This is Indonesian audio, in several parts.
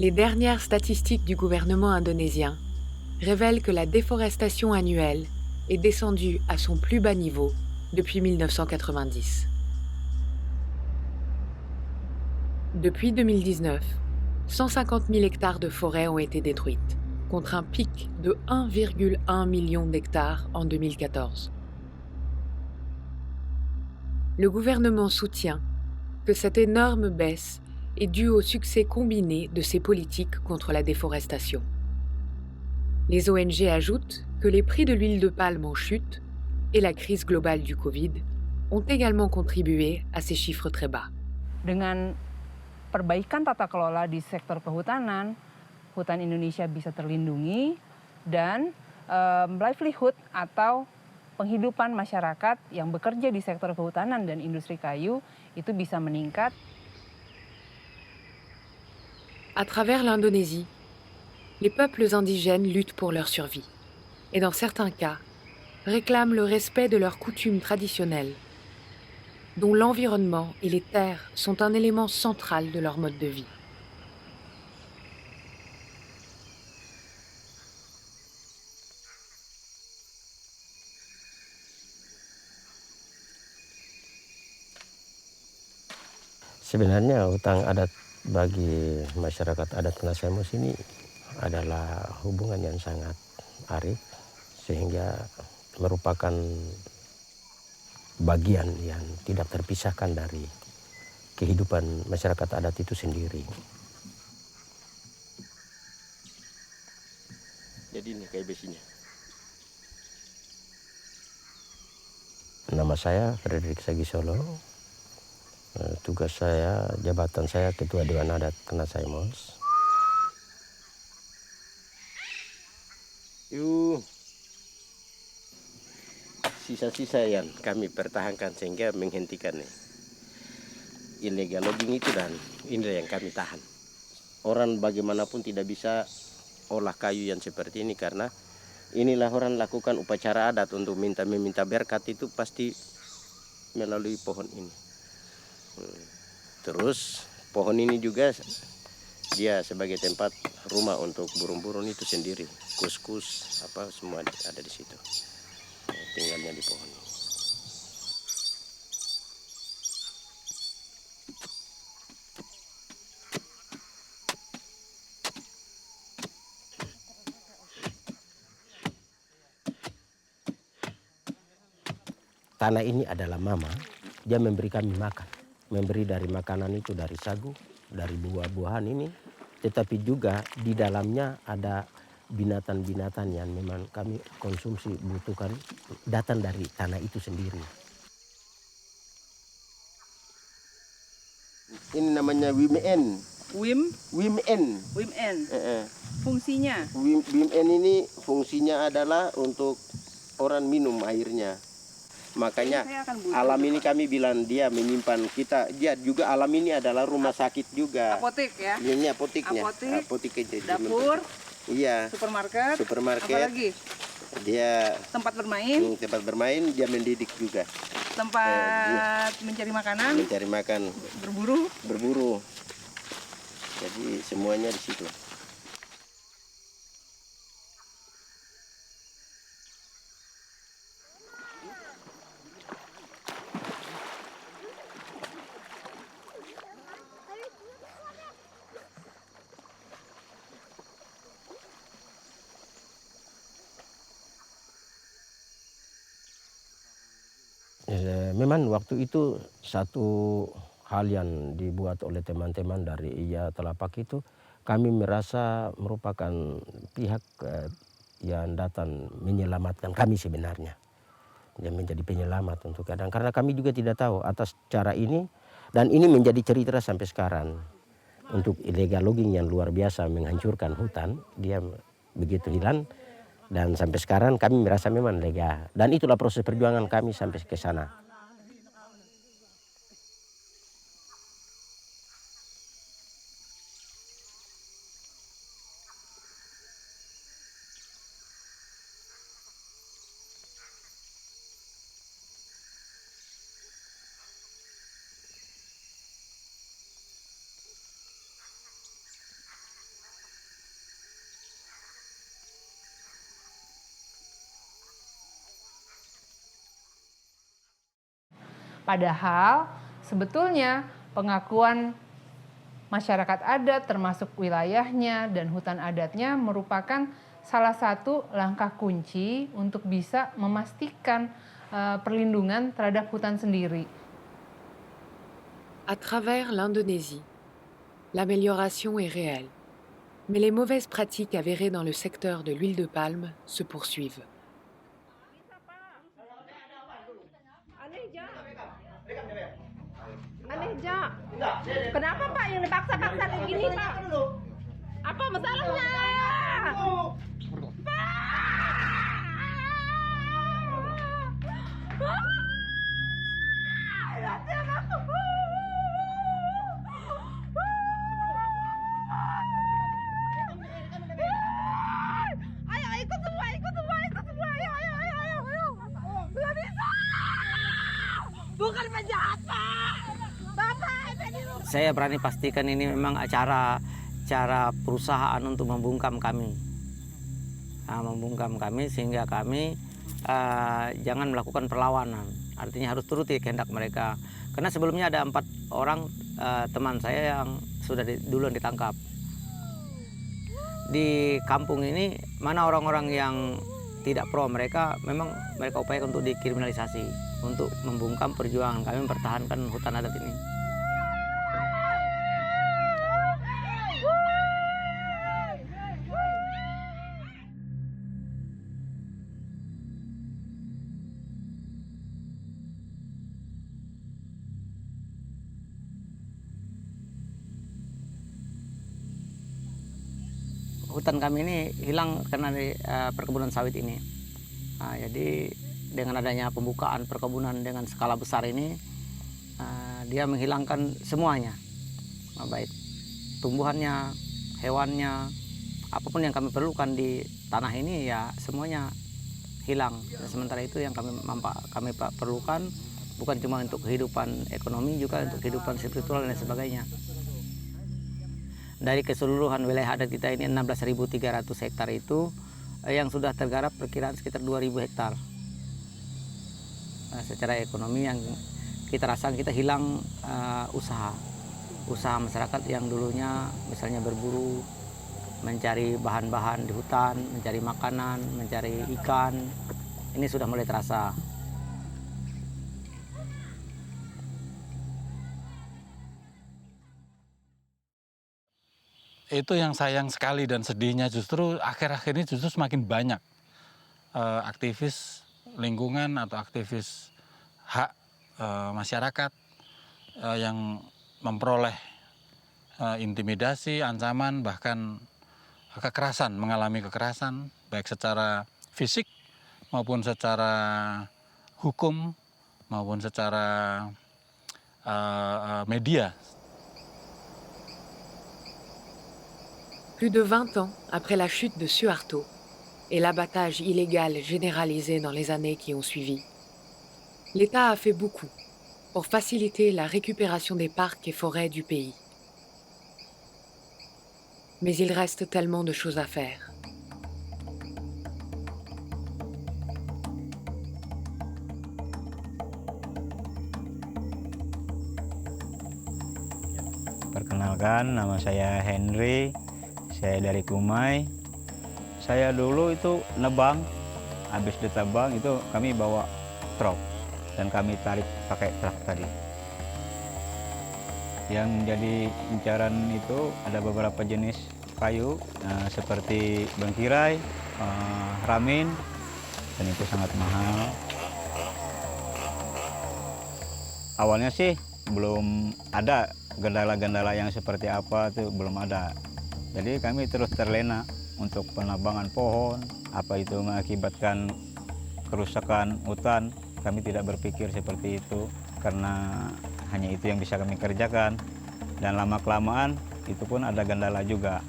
Les dernières statistiques du gouvernement indonésien révèlent que la déforestation annuelle est descendue à son plus bas niveau depuis 1990. Depuis 2019, 150 000 hectares de forêt ont été détruites, contre un pic de 1,1 million d'hectares en 2014. Le gouvernement soutient que cette énorme baisse est due au succès combiné de ses politiques contre la déforestation. Les ONG ajoutent que les prix de l'huile de palme en chute et la crise globale du Covid ont également contribué à ces chiffres très bas. Dengan perbaikan tata kelola di sektor kehutanan, hutan Indonesia bisa terlindungi dan livelihood atau penghidupan masyarakat yang bekerja di sektor kehutanan dan industri kayu itu bisa meningkat. À travers l'Indonésie, les peuples indigènes luttent pour leur survie et dans certains cas, réclament le respect de leurs coutumes traditionnelles, dont l'environnement et les terres sont un élément central de leur mode de vie. Sebenarnya hutang adat bagi masyarakat adat Kanasemus ini adalah hubungan yang sangat arif, sehingga merupakan bagian yang tidak terpisahkan dari kehidupan masyarakat adat itu sendiri. Jadi ini kayak besinya. Nama saya Frederick Sagisolo. Tugas saya, jabatan saya Ketua Dewan Adat Kanasemus. Sisa-sisa yang kami pertahankan sehingga menghentikan illegal logging itu, dan ini yang kami tahan. Orang bagaimanapun tidak bisa olah kayu yang seperti ini karena inilah orang lakukan upacara adat untuk meminta berkat itu pasti melalui pohon ini. Terus pohon ini juga dia sebagai tempat rumah untuk burung-burung itu sendiri, kus-kus apa semua ada di situ. Tinggalnya di pohon. Tanah ini adalah mama, dia memberi kami makan. Memberi dari makanan itu, dari sagu, dari buah-buahan ini. Tetapi juga di dalamnya ada binatang-binatang yang memang kami konsumsi, butuhkan, datang dari tanah itu sendiri. Ini namanya WIMN. WIMN. WIMN. Fungsinya? WIMN ini fungsinya adalah untuk orang minum airnya. Makanya alam ini kami bilang dia menyimpan kita. Dia juga alam ini adalah rumah sakit juga. Apotek ya? Ini apoteknya. Apotek, itu. dapur, iya. Supermarket. Apa Supermarket. lagi? Dia tempat bermain. Tempat bermain, dia mendidik juga. Tempat mencari makanan. Mencari makan. Berburu. Jadi semuanya di situ. Memang waktu itu satu hal yang dibuat oleh teman-teman dari Iya Telapak itu, kami merasa merupakan pihak yang datang menyelamatkan kami sebenarnya. Yang menjadi penyelamat untuk kadang, karena kami juga tidak tahu atas cara ini, dan ini menjadi cerita sampai sekarang. Untuk illegal logging yang luar biasa menghancurkan hutan, dia begitu hilang. Dan sampai sekarang kami merasa memang lega. Dan itulah proses perjuangan kami sampai ke sana. Padahal sebetulnya pengakuan masyarakat adat termasuk wilayahnya dan hutan adatnya merupakan salah satu langkah kunci untuk bisa memastikan perlindungan terhadap hutan sendiri. À travers l'Indonésie, l'amélioration est réelle, mais les mauvaises pratiques avérées dans le secteur de l'huile de palme se poursuivent. Aneh, Ja. Kenapa Pak yang dipaksa-paksa kayak gini, Pak? Apa masalahnya? Ayo ikut semua, ayo. Nggak bisa. Bukan penjahat, Pak. Bapak, Saya berani pastikan ini memang cara perusahaan untuk membungkam kami. Membungkam kami sehingga kami jangan melakukan perlawanan. Artinya harus turuti kehendak mereka. Karena sebelumnya ada 4 orang teman saya yang sudah duluan ditangkap. Di kampung ini mana orang-orang yang tidak pro, mereka memang mereka upayakan untuk dikriminalisasi, untuk membungkam perjuangan kami mempertahankan hutan adat ini. Hutan kami ini hilang karena perkebunan sawit ini. Jadi dengan adanya pembukaan perkebunan dengan skala besar ini, dia menghilangkan semuanya, baik tumbuhannya, hewannya, apapun yang kami perlukan di tanah ini ya semuanya hilang. Sementara itu yang kami perlukan bukan cuma untuk kehidupan ekonomi, juga untuk kehidupan spiritual dan sebagainya. Dari keseluruhan wilayah adat kita ini 16.300 hektar itu yang sudah tergarap perkiraan sekitar 2.000 hektar. Secara ekonomi yang kita rasakan, kita hilang usaha masyarakat yang dulunya misalnya berburu, mencari bahan-bahan di hutan, mencari makanan, mencari ikan, ini sudah mulai terasa. Itu yang sayang sekali dan sedihnya justru akhir-akhir ini justru semakin banyak aktivis lingkungan atau aktivis hak masyarakat yang memperoleh intimidasi, ancaman, bahkan kekerasan, mengalami kekerasan baik secara fisik maupun secara hukum maupun secara media. Plus de 20 ans après la chute de Suharto et l'abattage illégal généralisé dans les années qui ont suivi, l'État a fait beaucoup pour faciliter la récupération des parcs et forêts du pays. Mais il reste tellement de choses à faire. Perkenalkan, nama saya Henry. Saya dari Kumai. Saya dulu itu nebang, habis ditebang itu kami bawa truk dan kami tarik pakai truk tadi. Yang jadi incaran itu ada beberapa jenis kayu seperti bengkirai, ramin, dan itu sangat mahal. Awalnya sih belum ada gendala-gendala yang seperti apa tuh, belum ada. Jadi kami terus terlena untuk penebangan pohon, apa itu mengakibatkan kerusakan hutan. Kami tidak berpikir seperti itu karena hanya itu yang bisa kami kerjakan. Dan lama-kelamaan itu pun ada kendala juga,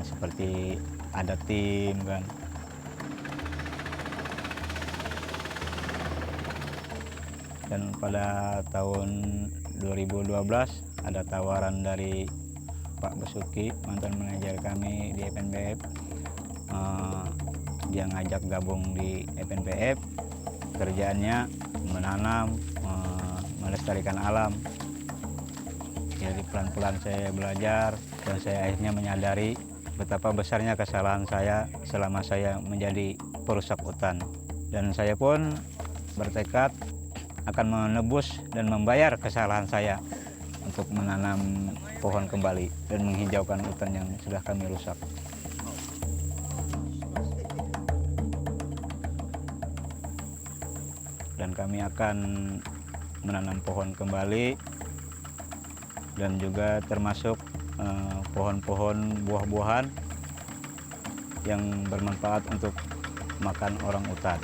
seperti ada tim kan. Dan pada tahun 2012 ada tawaran dari Pak Basuki, mantan manajer kami di FNPF. Dia ngajak gabung di FNPF, kerjaannya menanam, melestarikan alam. Jadi pelan-pelan saya belajar dan saya akhirnya menyadari betapa besarnya kesalahan saya selama saya menjadi perusak hutan. Dan saya pun bertekad akan menebus dan membayar kesalahan saya untuk menanam pohon kembali dan menghijaukan hutan yang sudah kami rusak. Dan kami akan menanam pohon kembali dan juga termasuk pohon-pohon buah-buahan yang bermanfaat untuk makan orang utan.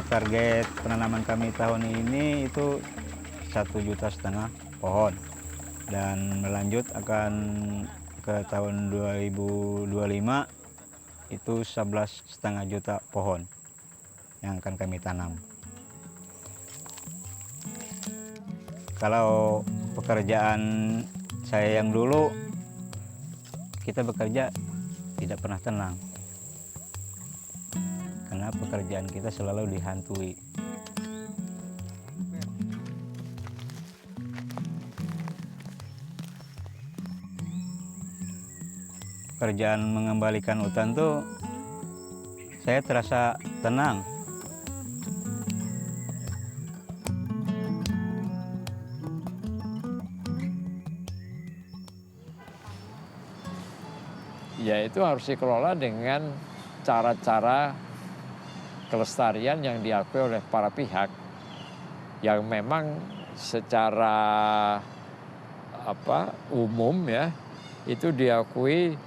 Target penanaman kami tahun ini itu 1,5 juta pohon dan melanjut akan ke tahun 2025 itu 11,5 juta pohon yang akan kami tanam. Kalau pekerjaan saya yang dulu, kita bekerja tidak pernah tenang. Karena pekerjaan kita selalu dihantui. Pekerjaan mengembalikan hutan tuh saya terasa tenang. Ya itu harus dikelola dengan cara-cara kelestarian yang diakui oleh para pihak yang memang secara umum ya itu diakui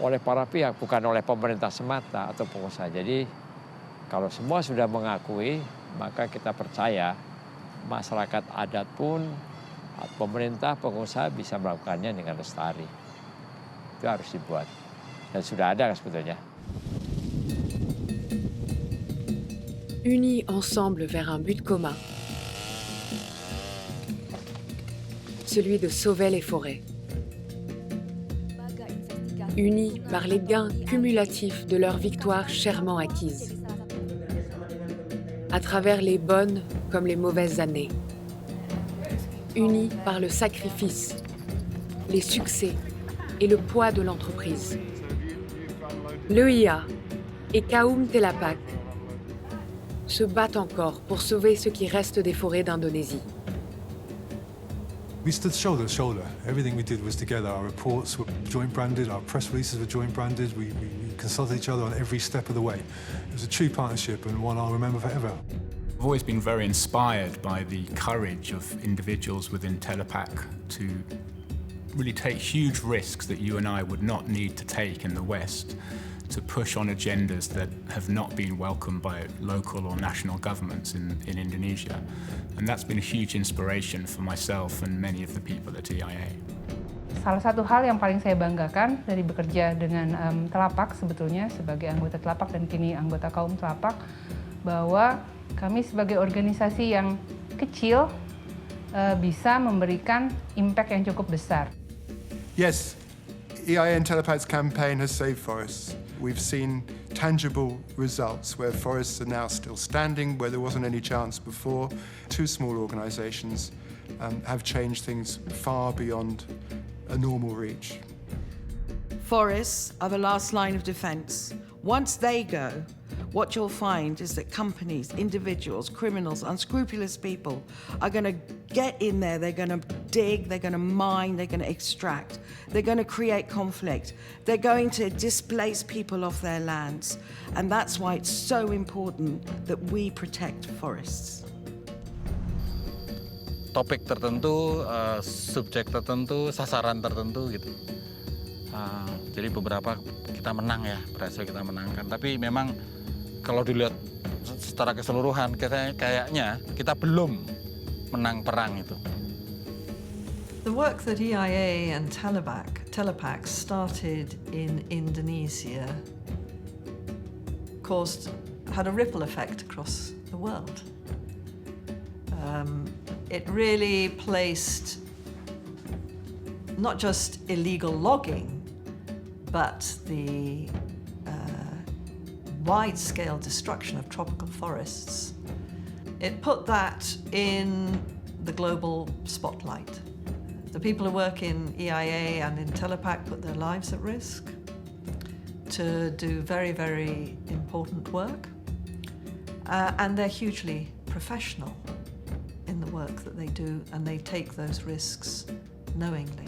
oleh para pihak, bukan oleh pemerintah semata atau pengusaha. Jadi kalau semua sudah mengakui, maka kita percaya masyarakat adat pun, pemerintah, pengusaha bisa melakukannya dengan lestari. Itu harus dibuat. Dan sudah ada sebetulnya. Unis ensemble vers un but commun, celui de sauver les forêts. Unis par les gains cumulatifs de leurs victoires chèrement acquises, à travers les bonnes comme les mauvaises années. Unis par le sacrifice, les succès et le poids de l'entreprise. L'EIA et Kaum Telapak se battent encore pour sauver ce qui reste des forêts d'Indonésie. We stood shoulder to shoulder. Everything we did was together. Our reports were joint branded, our press releases were joint branded. We consulted each other on every step of the way. It was a true partnership and one I'll remember forever. I've always been very inspired by the courage of individuals within Telepak to really take huge risks that you and I would not need to take in the West, to push on agendas that have not been welcomed by local or national governments in Indonesia. And that's been a huge inspiration for myself and many of the people at EIA. Salah satu hal yang paling saya banggakan dari bekerja dengan Telapak sebetulnya sebagai anggota Telapak dan kini anggota Kaum Telapak, bahwa kami sebagai organisasi yang kecil bisa memberikan impact yang cukup besar. Yes, EIA and Telepak's campaign has saved forests. We've seen tangible results where forests are now still standing, where there wasn't any chance before. Two small organizations have changed things far beyond a normal reach. Forests are the last line of defense. Once they go, what you'll find is that companies, individuals, criminals, unscrupulous people are going to get in there, they're going to dig, they're going to mine, they're going to extract, they're going to create conflict, they're going to displace people off their lands. And that's why it's so important that we protect forests. Topik tertentu, subjek tertentu, sasaran tertentu gitu. Jadi beberapa kita menang ya, berhasil kita menangkan. Tapi memang kalau dilihat secara keseluruhan, kayaknya kita belum menang perang itu. The work that EIA and Telepak started in Indonesia had a ripple effect across the world. It really placed not just illegal logging, but the wide-scale destruction of tropical forests It put that in the global spotlight. The people who work in EIA and in Telepac put their lives at risk to do very, very important work. And they're hugely professional in the work that they do, and they take those risks knowingly.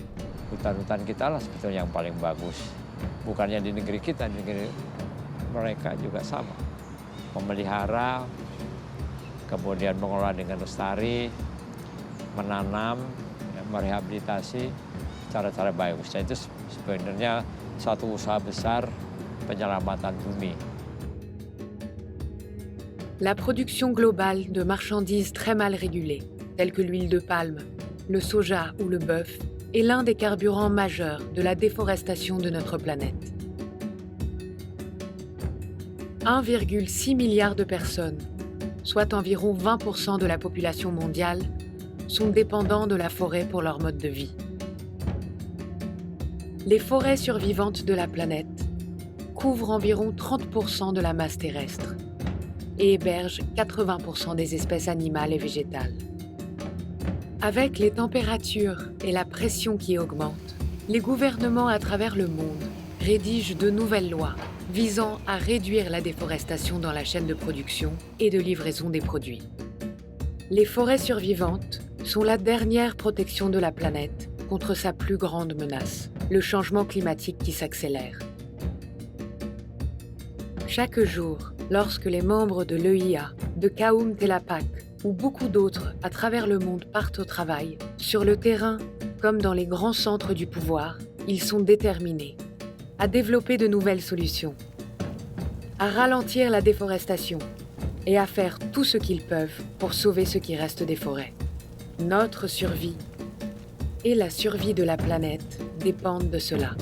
Hutan-hutan kita lah sebetulnya yang paling bagus. Bukannya di negeri kita, di negeri mereka juga sama. Memelihara, kemudian mengelola dengan lestari, menanam, merehabilitasi, cara-cara bagusnya itu sebenarnya suatu usaha besar penyelamatan bumi. La production globale de marchandises très mal régulées, telles que l'huile de palme, le soja ou le bœuf, est l'un des carburants majeurs de la déforestation de notre planète. 1,6 milliard de personnes, soit environ 20% de la population mondiale, sont dépendants de la forêt pour leur mode de vie. Les forêts survivantes de la planète couvrent environ 30% de la masse terrestre et hébergent 80% des espèces animales et végétales. Avec les températures et la pression qui augmentent, les gouvernements à travers le monde rédigent de nouvelles lois visant à réduire la déforestation dans la chaîne de production et de livraison des produits. Les forêts survivantes sont la dernière protection de la planète contre sa plus grande menace, le changement climatique qui s'accélère. Chaque jour, lorsque les membres de l'EIA, de KAUM Telepac ou beaucoup d'autres à travers le monde partent au travail, sur le terrain comme dans les grands centres du pouvoir, ils sont déterminés à développer de nouvelles solutions, à ralentir la déforestation et à faire tout ce qu'ils peuvent pour sauver ce qui reste des forêts. Notre survie et la survie de la planète dépendent de cela.